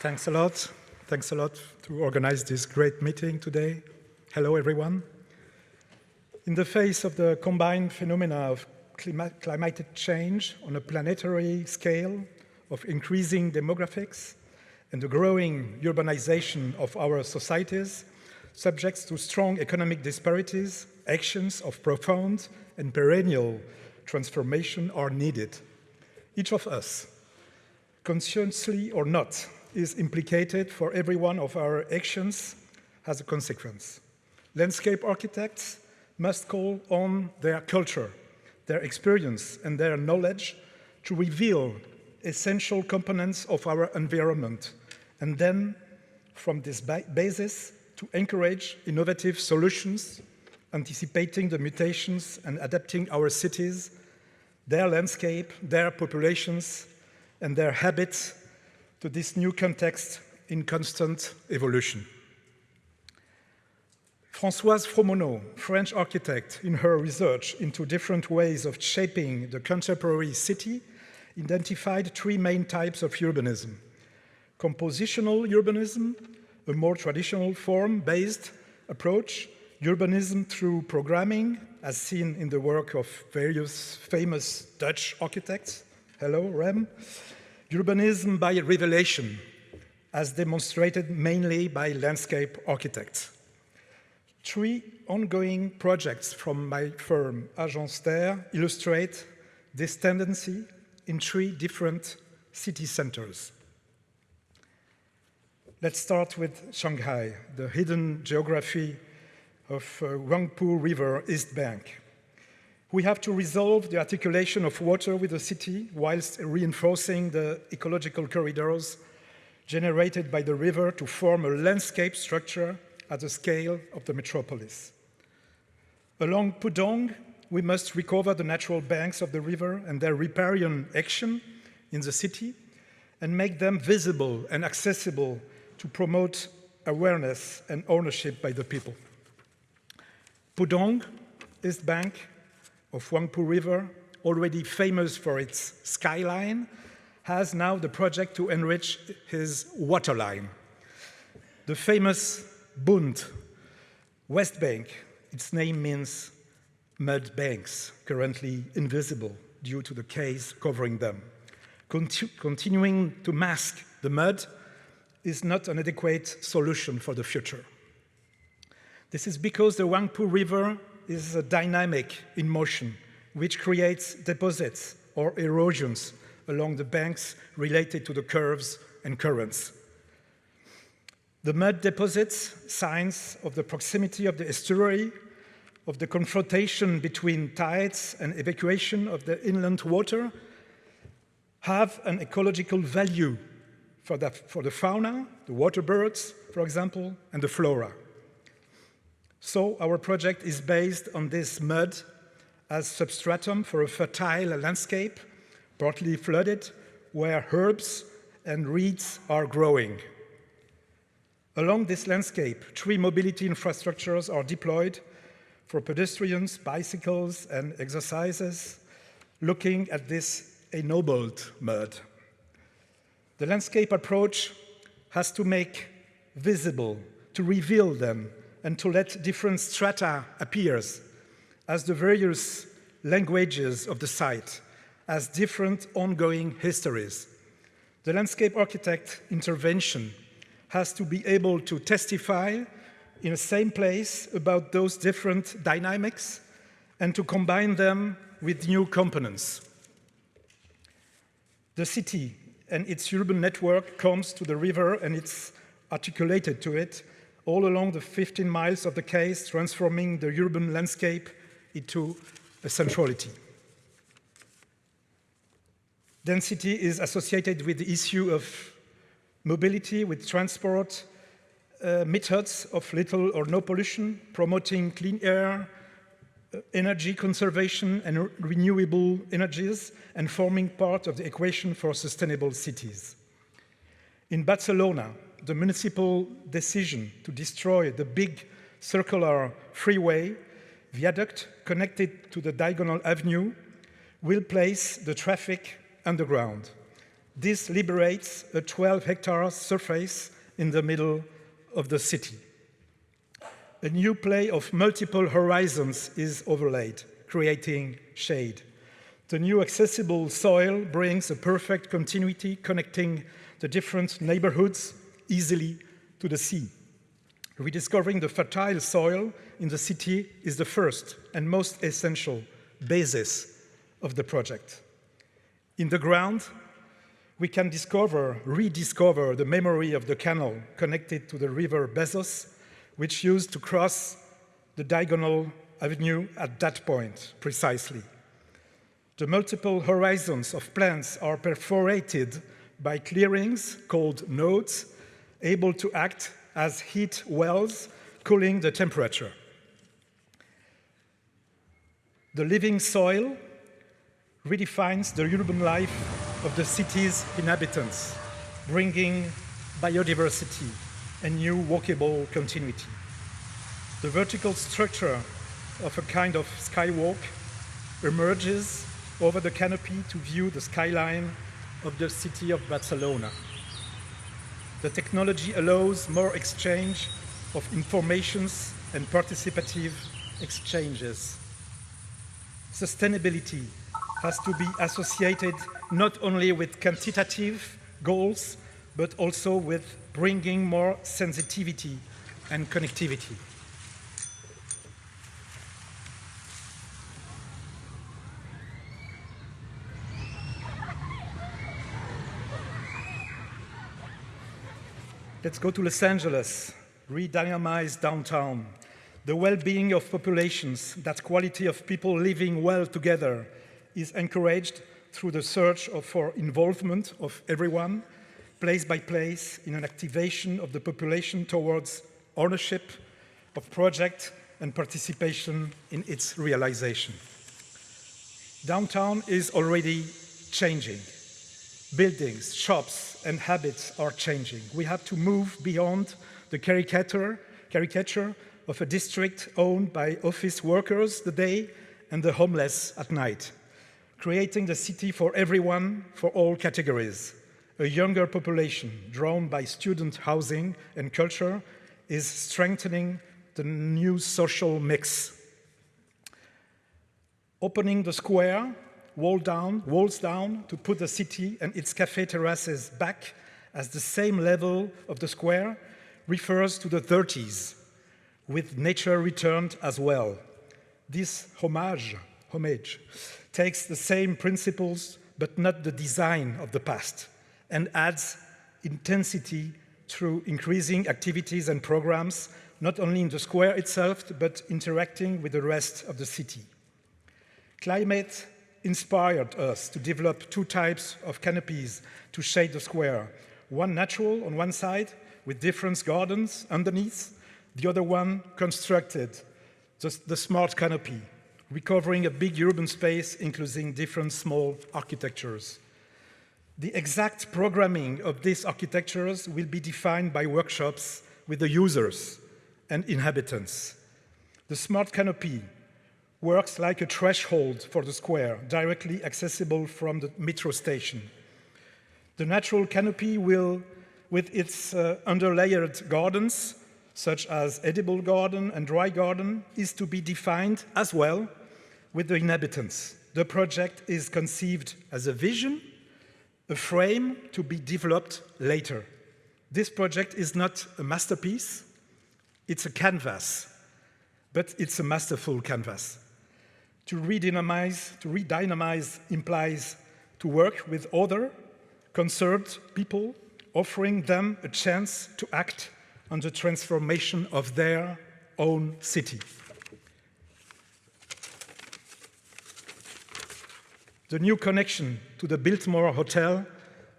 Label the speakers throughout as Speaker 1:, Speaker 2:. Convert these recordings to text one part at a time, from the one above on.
Speaker 1: Thanks a lot. Thanks a lot to organize this great meeting today. Hello, everyone. In the face of the combined phenomena of climate change on a planetary scale, of increasing demographics, and the growing urbanization of our societies, subject to strong economic disparities, actions of profound and perennial transformation are needed. Each of us, consciously or not, is implicated for every one of our actions as a consequence. Landscape architects must call on their culture, their experience, and their knowledge to reveal essential components of our environment, and then, from this basis, to encourage innovative solutions, anticipating the mutations and adapting our cities, their landscape, their populations, and their habits to this new context in constant evolution. Françoise Fromonneau, French architect, in her research into different ways of shaping the contemporary city, identified three main types of urbanism. Compositional urbanism, a more traditional form-based approach, urbanism through programming, as seen in the work of various famous Dutch architects. Hello, Rem. Urbanism by revelation, as demonstrated mainly by landscape architects. Three ongoing projects from my firm, Agence, illustrate this tendency in three different city centers. Let's start with Shanghai, the hidden geography of Huangpu River East Bank. We have to resolve the articulation of water with the city whilst reinforcing the ecological corridors generated by the river to form a landscape structure at the scale of the metropolis. Along Pudong, we must recover the natural banks of the river and their riparian action in the city and make them visible and accessible to promote awareness and ownership by the people. Pudong, East Bank of Huangpu River, already famous for its skyline, has now the project to enrich his waterline. The famous Bund, West Bank, its name means mud banks, currently invisible due to the cays covering them. Continuing to mask the mud is not an adequate solution for the future. This is because the Huangpu River is a dynamic in motion, which creates deposits or erosions along the banks related to the curves and currents. The mud deposits, signs of the proximity of the estuary, of the confrontation between tides and evacuation of the inland water, have an ecological value for the fauna, the water birds, for example, and the flora. So our project is based on this mud as substratum for a fertile landscape, partly flooded, where herbs and reeds are growing. Along this landscape, three mobility infrastructures are deployed for pedestrians, bicycles, and exercises, looking at this ennobled mud. The landscape approach has to make visible, to reveal them, and to let different strata appear as the various languages of the site, as different ongoing histories. The landscape architect intervention has to be able to testify in the same place about those different dynamics and to combine them with new components. The city and its urban network comes to the river and it's articulated to it all along the 15 miles of the quays, transforming the urban landscape into a centrality. Density is associated with the issue of mobility, with transport methods of little or no pollution, promoting clean air, energy conservation, and renewable energies, and forming part of the equation for sustainable cities. In Barcelona, the municipal decision to destroy the big circular freeway viaduct connected to the Diagonal Avenue will place the traffic underground. This liberates a 12-hectare surface in the middle of the city. A new play of multiple horizons is overlaid, creating shade. The new accessible soil brings a perfect continuity connecting the different neighborhoods easily to the sea. Rediscovering the fertile soil in the city is the first and most essential basis of the project. In the ground, we can rediscover the memory of the canal connected to the river Bezos, which used to cross the diagonal avenue at that point, precisely. The multiple horizons of plants are perforated by clearings called nodes, able to act as heat wells, cooling the temperature. The living soil redefines the urban life of the city's inhabitants, bringing biodiversity and new walkable continuity. The vertical structure of a kind of skywalk emerges over the canopy to view the skyline of the city of Barcelona. The technology allows more exchange of informations and participative exchanges. Sustainability has to be associated not only with quantitative goals, but also with bringing more sensitivity and connectivity. Let's go to Los Angeles, redynamize downtown. The well-being of populations, that quality of people living well together, is encouraged through the search for involvement of everyone, place by place, in an activation of the population towards ownership of project and participation in its realization. Downtown is already changing. Buildings, shops, and habits are changing. We have to move beyond the caricature of a district owned by office workers the day and the homeless at night, creating the city for everyone, for all categories. A younger population drawn by student housing and culture is strengthening the new social mix. Opening the square, walls down, to put the city and its cafe terraces back as the same level of the square refers to the 30s, with nature returned as well. This homage takes the same principles but not the design of the past, and adds intensity through increasing activities and programs, not only in the square itself, but interacting with the rest of the city. Climate inspired us to develop two types of canopies to shade the square. One natural on one side, with different gardens underneath, the other one constructed, the smart canopy, recovering a big urban space, including different small architectures. The exact programming of these architectures will be defined by workshops with the users and inhabitants. The smart canopy works like a threshold for the square, directly accessible from the metro station. The natural canopy will, with its underlayered gardens, such as edible garden and dry garden, is to be defined as well with the inhabitants. The project is conceived as a vision, a frame to be developed later. This project is not a masterpiece, it's a canvas, but it's a masterful canvas. To redynamize implies to work with other concerned people, offering them a chance to act on the transformation of their own city. The new connection to the Biltmore Hotel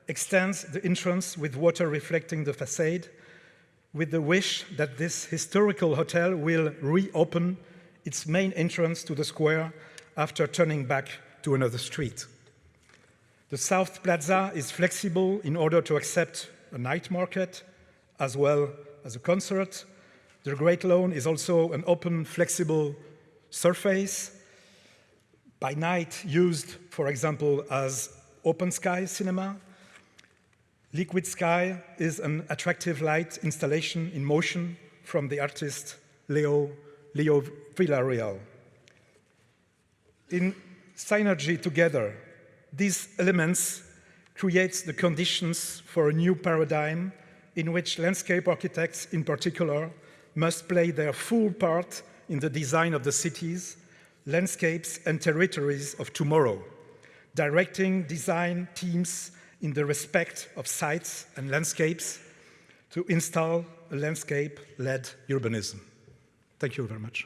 Speaker 1: extends the entrance with water reflecting the facade, with the wish that this historical hotel will reopen its main entrance to the square after turning back to another street. The South Plaza is flexible in order to accept a night market as well as a concert. The Great Lawn is also an open, flexible surface, by night used, for example, as open sky cinema. Liquid Sky is an attractive light installation in motion from the artist Leo Villarreal. In synergy together, these elements create the conditions for a new paradigm in which landscape architects in particular must play their full part in the design of the cities, landscapes and territories of tomorrow, directing design teams in the respect of sites and landscapes to install a landscape-led urbanism. Thank you very much.